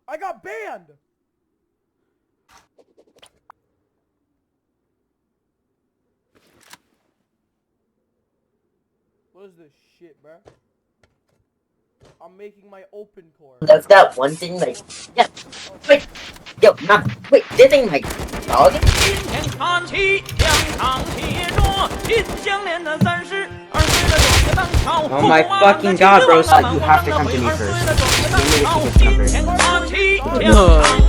I got banned! What is this shit, bruh? I'm making my open core. Does that one thing like, yeah, wait, yo, nah, wait, this ain't like, dog. Oh my fucking god, bro, so you have to come to me first. Give me the number.